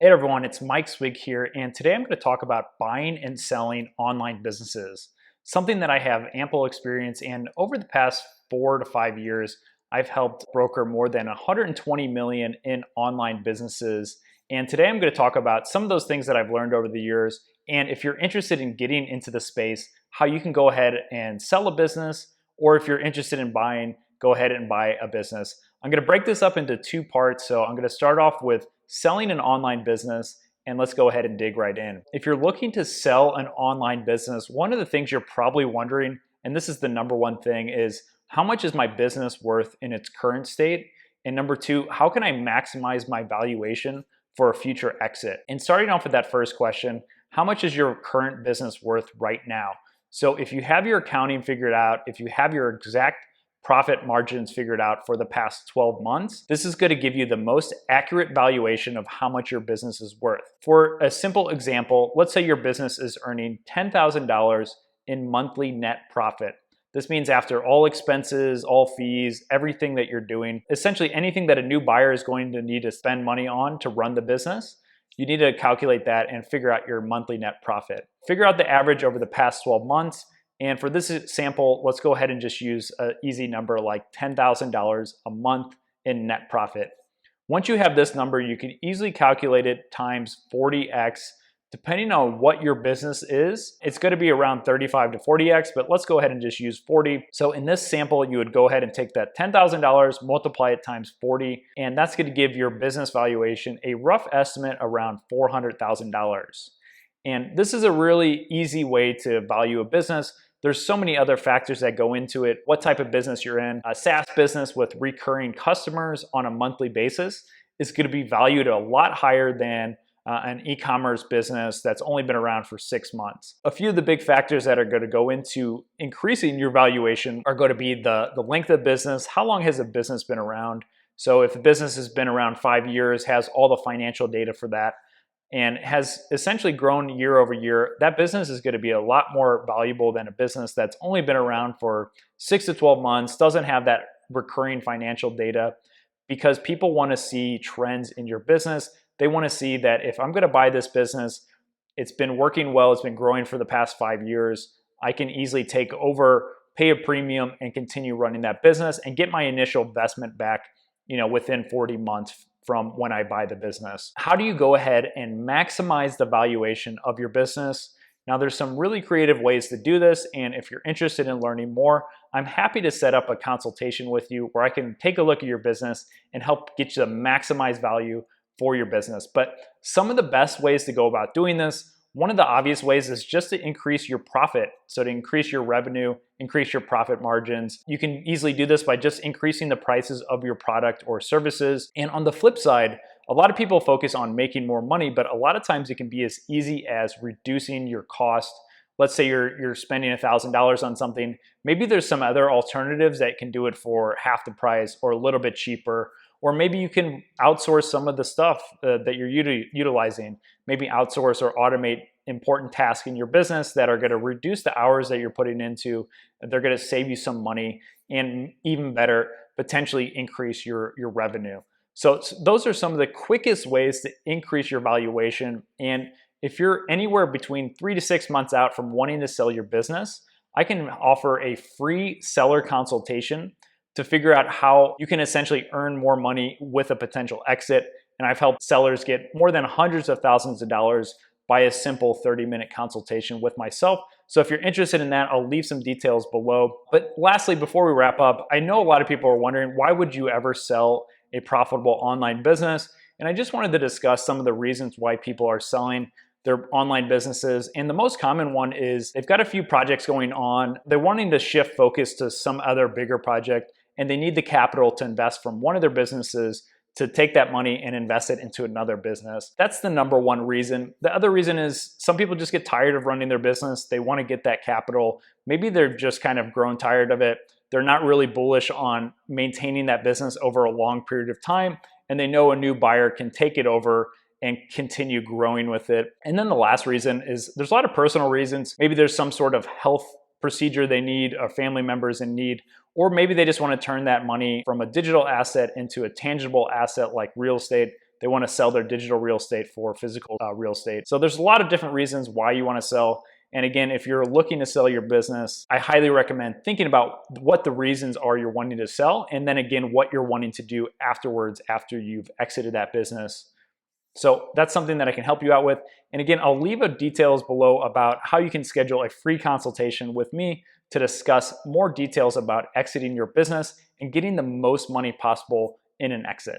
Hey everyone, it's Mike Swig here, and today I'm going to talk about buying and selling online businesses, something that I have ample experience in. Over the past 4 to 5 years, I've helped broker more than 120 million in online businesses. And today I'm going to talk about some of those things that I've learned over the years. And if you're interested in getting into the space, how you can go ahead and sell a business, or if you're interested in buying, go ahead and buy a business. I'm going to break this up into two parts. So I'm going to start off with selling an online business, and let's go ahead and dig right in. If you're looking to sell an online business, one of the things you're probably wondering, and this is the number one thing, is how much is my business worth in its current state? And number two, how can I maximize my valuation for a future exit? And starting off with that first question, how much is your current business worth right now? So if you have your accounting figured out, if you have your exact profit margins figured out for the past 12 months, this is going to give you the most accurate valuation of how much your business is worth. For a simple example, let's say your business is earning $10,000 in monthly net profit. This means after all expenses, all fees, everything that you're doing, essentially anything that a new buyer is going to need to spend money on to run the business, you need to calculate that and figure out your monthly net profit. Figure out the average over the past 12 months. And for this sample, let's go ahead and just use an easy number like $10,000 a month in net profit. Once you have this number, you can easily calculate it times 40x. Depending on what your business is, it's going to be around 35 to 40x, but let's go ahead and just use 40. So in this sample, you would go ahead and take that $10,000, multiply it times 40, and that's going to give your business valuation a rough estimate around $400,000. And this is a really easy way to value a business. There's so many other factors that go into it. What type of business you're in. A SaaS business with recurring customers on a monthly basis is going to be valued a lot higher than an e-commerce business that's only been around for 6 months. A few of the big factors that are going to go into increasing your valuation are going to be the length of business. How long has a business been around? So if the business has been around 5 years, has all the financial data for that, and has essentially grown year over year, that business is going to be a lot more valuable than a business that's only been around for 6 to 12 months, doesn't have that recurring financial data, because people want to see trends in your business. They want to see that if I'm going to buy this business, it's been working well, it's been growing for the past 5 years, I can easily take over, pay a premium, and continue running that business and get my initial investment back, within 40 months from when I buy the business. How do you go ahead and maximize the valuation of your business? Now, there's some really creative ways to do this, and if you're interested in learning more, I'm happy to set up a consultation with you where I can take a look at your business and help get you the maximized value for your business. But some of the best ways to go about doing this, one of the obvious ways is just to increase your profit. So to increase your revenue, increase your profit margins. You can easily do this by just increasing the prices of your product or services. And on the flip side, a lot of people focus on making more money, but a lot of times it can be as easy as reducing your cost. Let's say you're spending $1,000 on something. Maybe there's some other alternatives that can do it for half the price or a little bit cheaper. Or maybe you can outsource some of the stuff that you're utilizing. Maybe outsource or automate important tasks in your business that are going to reduce the hours that you're putting into. They're going to save you some money, and even better, potentially increase your revenue. So those are some of the quickest ways to increase your valuation. And if you're anywhere between 3 to 6 months out from wanting to sell your business, I can offer a free seller consultation to figure out how you can essentially earn more money with a potential exit. And I've helped sellers get more than hundreds of thousands of dollars by a simple 30-minute consultation with myself. So if you're interested in that, I'll leave some details below. But lastly, before we wrap up, I know a lot of people are wondering, why would you ever sell a profitable online business? And I just wanted to discuss some of the reasons why people are selling their online businesses. And the most common one is they've got a few projects going on. They're wanting to shift focus to some other bigger project, and they need the capital to invest from one of their businesses to take that money and invest it into another business. That's the number one reason. The other reason is some people just get tired of running their business. They want to get that capital. Maybe they're just kind of grown tired of it. They're not really bullish on maintaining that business over a long period of time, and they know a new buyer can take it over and continue growing with it. And then the last reason is there's a lot of personal reasons. Maybe there's some sort of health procedure they need, a family member's in need, or maybe they just want to turn that money from a digital asset into a tangible asset like real estate They want to sell their digital real estate for physical real estate. So there's a lot of different reasons why you want to sell. And again, if you're looking to sell your business, I highly recommend thinking about what the reasons are you're wanting to sell, and then again, what you're wanting to do afterwards after you've exited that business. So that's something that I can help you out with. And again, I'll leave details below about how you can schedule a free consultation with me to discuss more details about exiting your business and getting the most money possible in an exit.